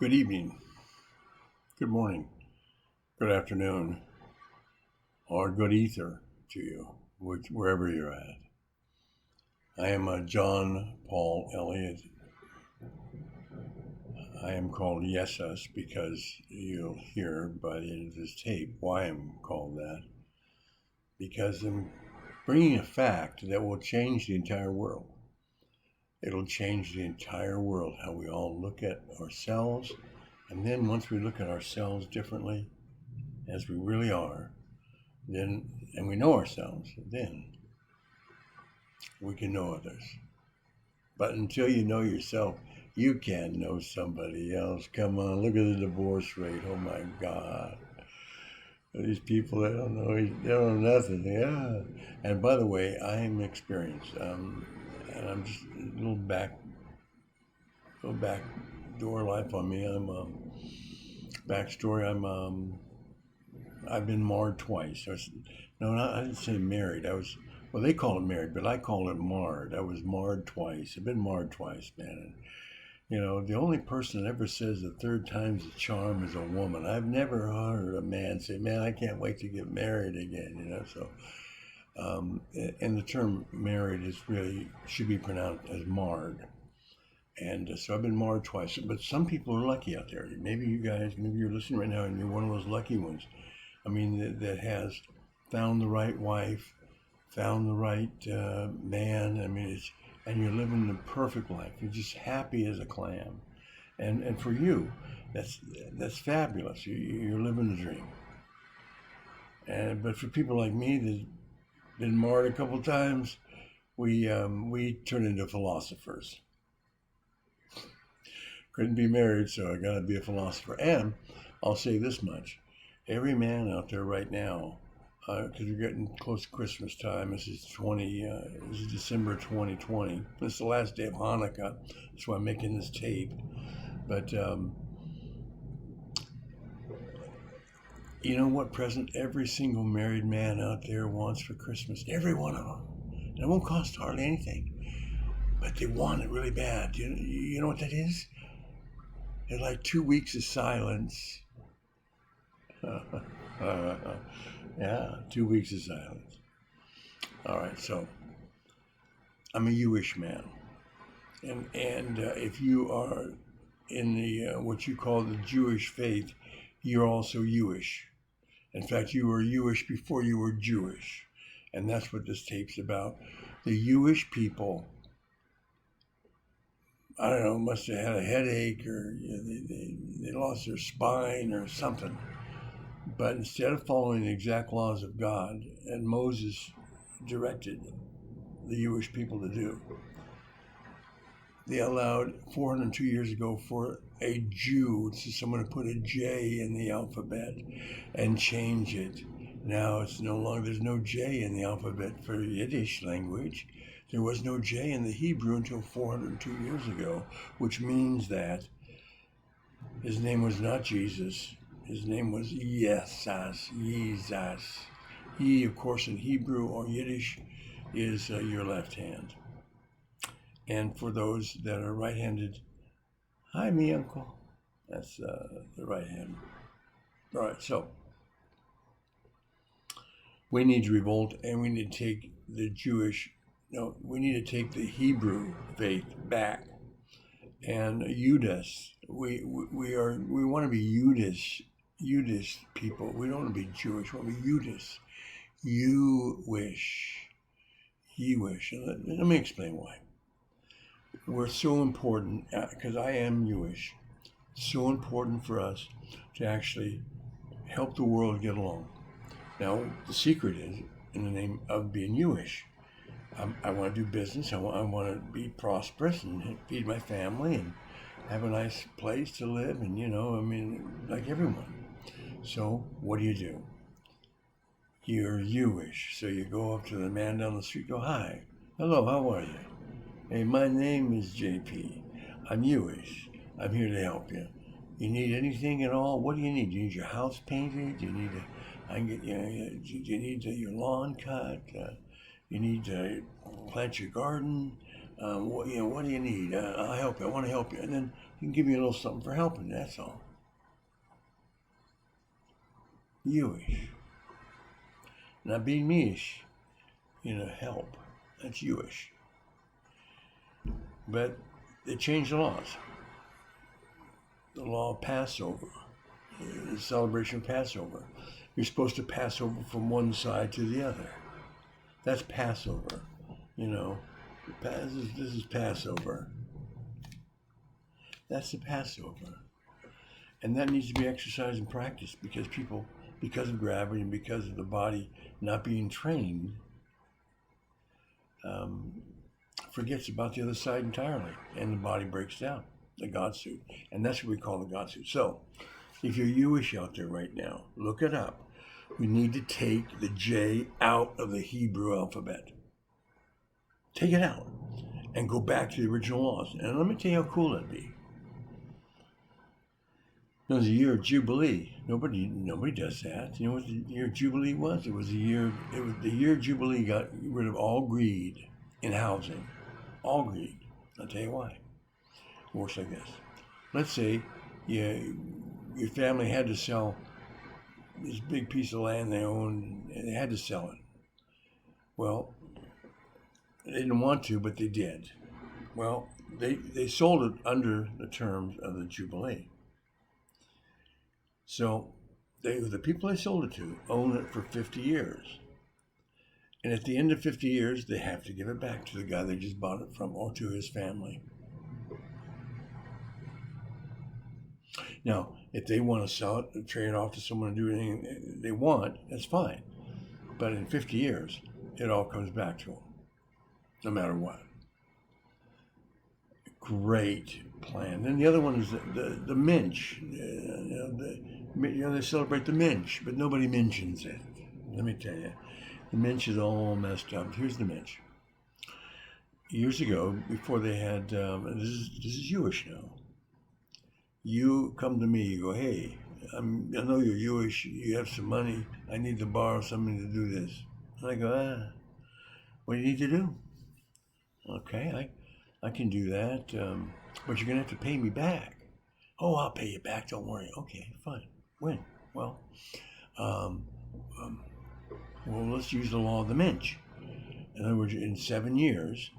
Good evening, good morning, good afternoon, or good ether to you, wherever you're at. I am John Paul Elliott. I am called Yesus because you'll hear by the end of this tape why I'm called that. Because I'm bringing a fact that will change the entire world. It'll change the entire world, how we all look at ourselves. And then once we look at ourselves differently, as we really are, then, and we know ourselves, then we can know others. But until you know yourself, you can't know somebody else. Come on, look at the divorce rate. Oh my God. These people, they don't know nothing. Yeah. And by the way, I am experienced. And I'm just a little back door life on me. I'm backstory. I've been marred twice. I didn't say married. Well, they call it married, but I call it marred. I was marred twice. I've been marred twice, man. And, the only person that ever says the third time's a charm is a woman. I've never heard a man say, man, I can't wait to get married again, So, and the term married should be pronounced as marred. And so I've been marred twice. But some people are lucky out there. Maybe you're listening right now and you're one of those lucky ones. That has found the right wife, found the right man. And you're living the perfect life. You're just happy as a clam. And for you, that's fabulous. You're living the dream. But for people like me that've been marred a couple times, we turn into philosophers. Couldn't be married, so I gotta be a philosopher. And I'll say this much. Every man out there right now, because we're getting close to Christmas time. This is December 2020. This is the last day of Hanukkah. That's why I'm making this tape. But you know what present every single married man out there wants for Christmas? Every one of them. And it won't cost hardly anything, but they want it really bad. You know what that is? It's like 2 weeks of silence. Yeah, 2 weeks of silence. All right, so I'm a Yewish man, and if you are in the what you call the Jewish faith, you're also Yewish. In fact, you were Yewish before you were Jewish, and that's what this tape's about. The Yewish people, I don't know, must have had a headache or they lost their spine or something. But instead of following the exact laws of God, and Moses directed the Yewish people to do, they allowed 402 years ago for a Jew, so someone to put a J in the alphabet and change it. Now there's no J in the alphabet for Yiddish language. There was no J in the Hebrew until 402 years ago, which means that his name was not Jesus. His name was Jesus. He, of course, in Hebrew or Yiddish is your left hand. And for those that are right-handed, hi, me uncle. That's the right hand. All right, so we need to revolt, and we need to take we need to take the Hebrew faith back. And Judas, we want to be Judas people. We don't want to be Jewish. We want to be Judas. Yewish. Let me explain why. We're so important, because I am Jewish, so important for us to actually help the world get along. Now, the secret is in the name of being Jewish. I want to do business. I want to be prosperous and feed my family and have a nice place to live. And, like everyone. So what do? You're Jewish. So you go up to the man down the street, go, hi, hello, how are you? Hey, my name is JP. I'm Jewish. I'm here to help you. You need anything at all? What do you need? Do you need your house painted? Do you need your lawn cut? You need to plant your garden. What do you need? I'll help you. I want to help you. And then you can give me a little something for helping. That's all. Yewish. Not being Mish, help. That's Yewish. But they changed the laws. The law of Passover, the celebration of Passover. You're supposed to pass over from one side to the other. That's Passover. This is Passover. That's the Passover. And that needs to be exercised and practiced because people, because of gravity and because of the body not being trained, forgets about the other side entirely, and the body breaks down, the God suit. And that's what we call the God suit. So, if you're Yewish out there right now, look it up. We need to take the J out of the Hebrew alphabet. Take it out and go back to the original laws. And let me tell you how cool that'd be. It was a year of Jubilee. Nobody does that. You know what the year of Jubilee was? It was the year Jubilee got rid of all greed in housing. All greed. I'll tell you why. It works like this. Let's say your family had to sell this big piece of land they owned, and they had to sell it. Well, they didn't want to, but they did. Well, they sold it under the terms of the Jubilee. So the people they sold it to own it for 50 years. And at the end of 50 years, they have to give it back to the guy they just bought it from or to his family. Now, if they want to sell it, trade it off to someone and do anything they want, that's fine. But in 50 years, it all comes back to them, no matter what. Great plan. Then the other one is the Minch. They celebrate the Minch, but nobody mentions it. Let me tell you, the Minch is all messed up. Here's the Minch. Years ago, before they had, this is Yewish now. You come to me, you go, hey, I know you're Yewish, you have some money, I need to borrow something to do this. And I go, what do you need to do? Okay, I can do that, but you're going to have to pay me back. Oh, I'll pay you back, don't worry. Okay, fine. When? Well, let's use the law of the Minch. In other words, in 7 years,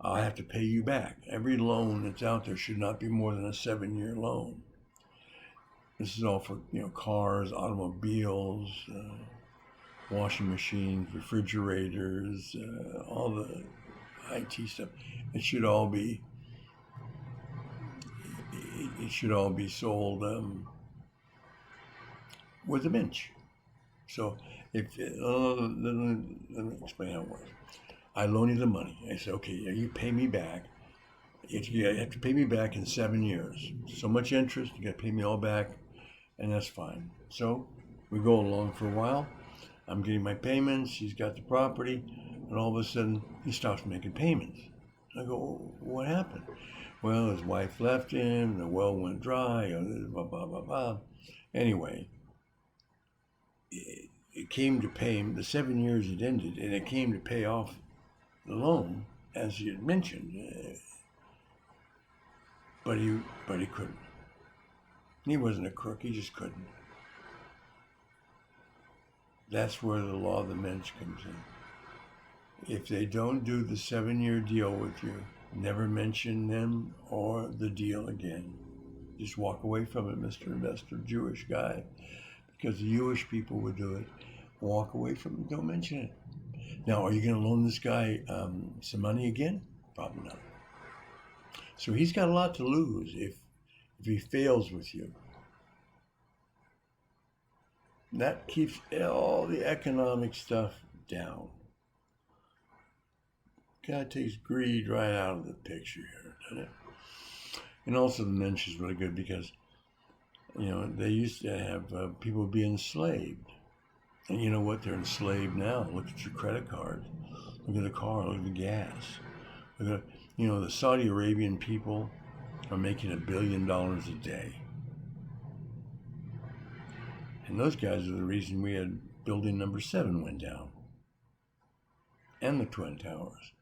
I'll have to pay you back. Every loan that's out there should not be more than a 7-year loan. This is all for cars, automobiles, washing machines, refrigerators, all the IT stuff. It should all be sold with a Minch. So let me explain how it works. I loan you the money. I say, okay, you pay me back. You have to pay me back in 7 years. So much interest, you got to pay me all back, and that's fine. So we go along for a while. I'm getting my payments. He's got the property, and all of a sudden he stops making payments. I go, what happened? Well, his wife left him. The well went dry. Blah blah blah blah. Anyway, it came to pay him. The 7 years had ended, and it came to pay off the loan, as you had mentioned, but he couldn't. He wasn't a crook, he just couldn't. That's where the law of the Minch comes in. If they don't do the 7-year deal with you, never mention them or the deal again. Just walk away from it, Mr. Investor, Jewish guy, because the Jewish people would do it. Walk away from it, don't mention it. Now, are you going to loan this guy some money again? Probably not. So he's got a lot to lose if he fails with you. That keeps all the economic stuff down. God takes greed right out of the picture here, doesn't it? And also the Minch is really good because, they used to have people be enslaved. And you know what? They're enslaved now. Look at your credit card. Look at the car. Look at the gas. Look at, the Saudi Arabian people are making $1 billion a day. And those guys are the reason we had building number 7 went down. And the Twin Towers.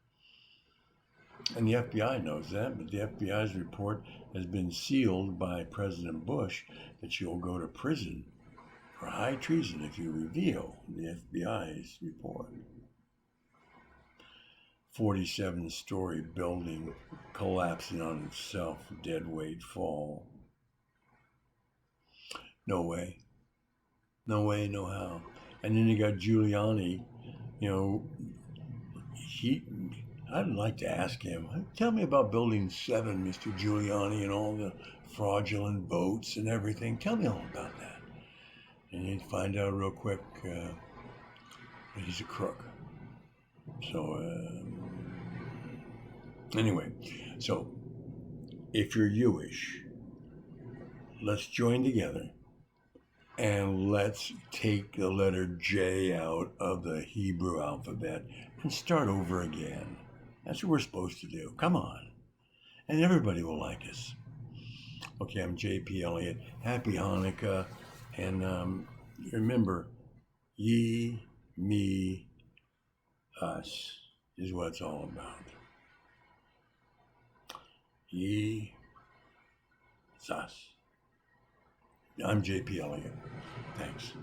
And the FBI knows that, but the FBI's report has been sealed by President Bush that you'll go to prison for high treason if you reveal the FBI's report. 47-story building collapsing on itself, dead weight fall. No way. No way, no how. And then you got Giuliani, I'd like to ask him, tell me about Building 7, Mr. Giuliani, and all the fraudulent votes and everything. Tell me all about that. And you'd find out real quick that he's a crook. So, anyway, so if you're Yewish, let's join together and let's take the letter J out of the Hebrew alphabet and start over again. That's what we're supposed to do. Come on. And everybody will like us. Okay, I'm J.P. Elliott. Happy Hanukkah. And remember, ye, me, us is what it's all about. Ye, it's us. I'm J.P. Elliott. Thanks.